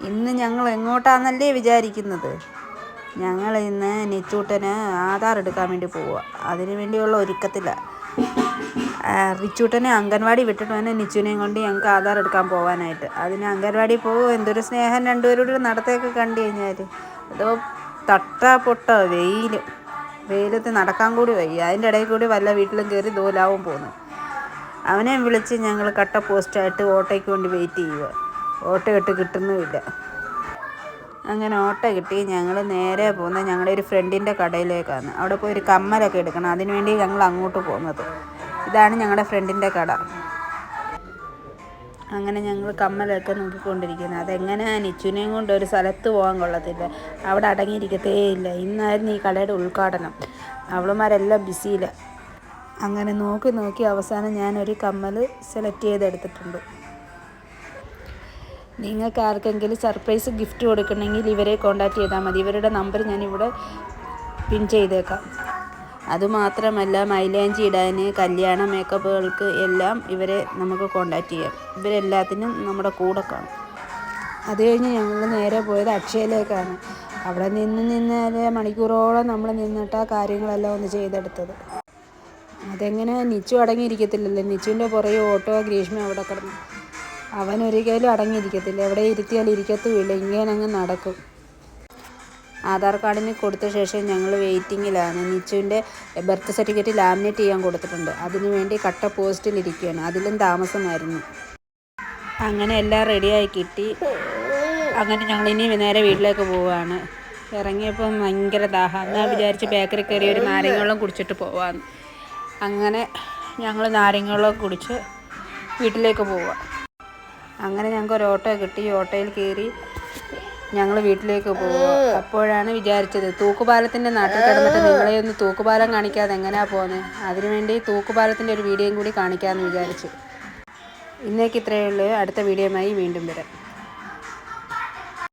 ഇന്ന് ഞങ്ങൾ എങ്ങോട്ടാണെന്നല്ലേ വിചാരിക്കുന്നത്. ഞങ്ങൾ ഇന്ന് നിച്ചൂട്ടന് ആധാർ എടുക്കാൻ വേണ്ടി പോവുക. അതിനു വേണ്ടിയുള്ള ഒരുക്കത്തിലാണ്. റിച്ചൂട്ടനെ അംഗൻവാടി വിട്ടിട്ട് വേണം നിച്ചുവിനെയും കൊണ്ട് ഞങ്ങൾക്ക് ആധാർ എടുക്കാൻ പോകാനായിട്ട്. അതിന് അംഗൻവാടി പോകും. എന്തൊരു സ്നേഹം രണ്ടുപേരോട് നടത്തേക്ക് കണ്ടു കഴിഞ്ഞാൽ. അതോ തട്ടാ പൊട്ട വെയിലത്ത് നടക്കാൻ കൂടി വയ്യ. അതിൻ്റെ ഇടയിൽ കൂടി വല്ല വീട്ടിലും കയറി ദോലാവും പോകുന്നു. അവനെ വിളിച്ച് ഞങ്ങൾ കട്ട പോസ്റ്റായിട്ട് ഓട്ടോയ്ക്ക് വേണ്ടി വെയിറ്റ് ചെയ്യുക. ഓട്ടോ ഇട്ട് കിട്ടുന്നുമില്ല. അങ്ങനെ ഓട്ടോ കിട്ടി. ഞങ്ങൾ നേരെ പോകുന്നത് ഞങ്ങളുടെ ഒരു ഫ്രണ്ടിൻ്റെ കടയിലേക്കാണ്. അവിടെ പോയി ഒരു കമ്മലൊക്കെ എടുക്കണം. അതിനുവേണ്ടി ഞങ്ങൾ അങ്ങോട്ട് പോകുന്നത്. ഇതാണ് ഞങ്ങളുടെ ഫ്രണ്ടിൻ്റെ കട. അങ്ങനെ ഞങ്ങൾ കമ്മലൊക്കെ നോക്കിക്കൊണ്ടിരിക്കുന്നത്. അതെങ്ങനെയാണ് നിച്ചുവിനെയും കൊണ്ട് ഒരു സ്ഥലത്ത് പോകാൻ കൊള്ളത്തില്ല. അവിടെ അടങ്ങിയിരിക്കത്തേ ഇല്ല. ഇന്നായിരുന്നു ഈ കടയുടെ ഉദ്ഘാടനം. അവളുമാരെല്ലാം ബിസിയില്ല. അങ്ങനെ നോക്കി അവസാനം ഞാനൊരു കമ്മൽ സെലക്ട് ചെയ്തെടുത്തിട്ടുണ്ട്. നിങ്ങൾക്ക് ആർക്കെങ്കിലും സർപ്രൈസ് ഗിഫ്റ്റ് കൊടുക്കണമെങ്കിൽ ഇവരെ കോൺടാക്റ്റ് ചെയ്താൽ മതി. ഇവരുടെ നമ്പർ ഞാനിവിടെ പിൻ ചെയ്തേക്കാം. അതുമാത്രമല്ല, മൈലാഞ്ചി ഇടാൻ, കല്യാണ മേക്കപ്പുകൾക്ക് എല്ലാം ഇവരെ നമുക്ക് കോൺടാക്റ്റ് ചെയ്യാം. ഇവരെല്ലാത്തിനും നമ്മുടെ കൂടെ കാണും. അത് കഴിഞ്ഞ് ഞങ്ങൾ നേരെ പോയത് അക്ഷയയിലേക്കാണ്. അവിടെ നിന്ന് മണിക്കൂറോളം നമ്മൾ നിന്നിട്ടാണ് കാര്യങ്ങളെല്ലാം ഒന്ന് ചെയ്തെടുത്തത്. അതെങ്ങനെ നിച്ചു അടങ്ങിയിരിക്കത്തില്ലല്ലോ. നിച്ചുവിൻ്റെ പുറകെ ഓട്ടോ ഗ്രീഷ്മ അവിടെ കിടന്നു. അവനൊരിക്കലും അടങ്ങിയിരിക്കത്തില്ല. എവിടെ ഇരുത്തിയാൽ ഇരിക്കത്തുമില്ല. ഇങ്ങനെ അങ്ങ് നടക്കും. ആധാർ കാർഡിന് കൊടുത്ത ശേഷം ഞങ്ങൾ വെയിറ്റിങ്ങിലാണ്. നിച്ചുവിൻ്റെ ബർത്ത് സർട്ടിഫിക്കറ്റ് ലാമിനേറ്റ് ചെയ്യാൻ കൊടുത്തിട്ടുണ്ട്. അതിനു വേണ്ടി കട്ട പോസ്റ്റിലിരിക്കുകയാണ്. അതിലും താമസമായിരുന്നു. അങ്ങനെ എല്ലാം റെഡിയായി കിട്ടി. അങ്ങനെ ഞങ്ങളിനി നേരെ വീട്ടിലേക്ക് പോവുകയാണ്. ഇറങ്ങിയപ്പം ഭയങ്കര ദാഹം. എന്നാൽ വിചാരിച്ച് ബേക്കറി കയറി ഒരു നാരങ്ങ കുടിച്ചിട്ട് പോവാമെന്ന്. അങ്ങനെ ഞങ്ങൾ നാരങ്ങ കുടിച്ച് വീട്ടിലേക്ക് പോവുക. അങ്ങനെ ഞങ്ങൾക്ക് ഒരു ഓട്ടോ കിട്ടി. ഓട്ടോയിൽ കയറി ഞങ്ങൾ വീട്ടിലേക്ക് പോവുക. അപ്പോഴാണ് വിചാരിച്ചത്, തൂക്കുപാലത്തിൻ്റെ നാട്ടിൽ കിടന്നിട്ട് നിങ്ങളെ ഒന്ന് തൂക്കുപാലം കാണിക്കാതെ എങ്ങനെയാണ് പോകുന്നത്. അതിനുവേണ്ടി തൂക്കുപാലത്തിൻ്റെ ഒരു വീഡിയോയും കൂടി കാണിക്കാമെന്ന് വിചാരിച്ചു. ഇന്നേക്ക് ഇത്രയേ ഉള്ളൂ. അടുത്ത വീഡിയോയുമായി വീണ്ടും വരാം.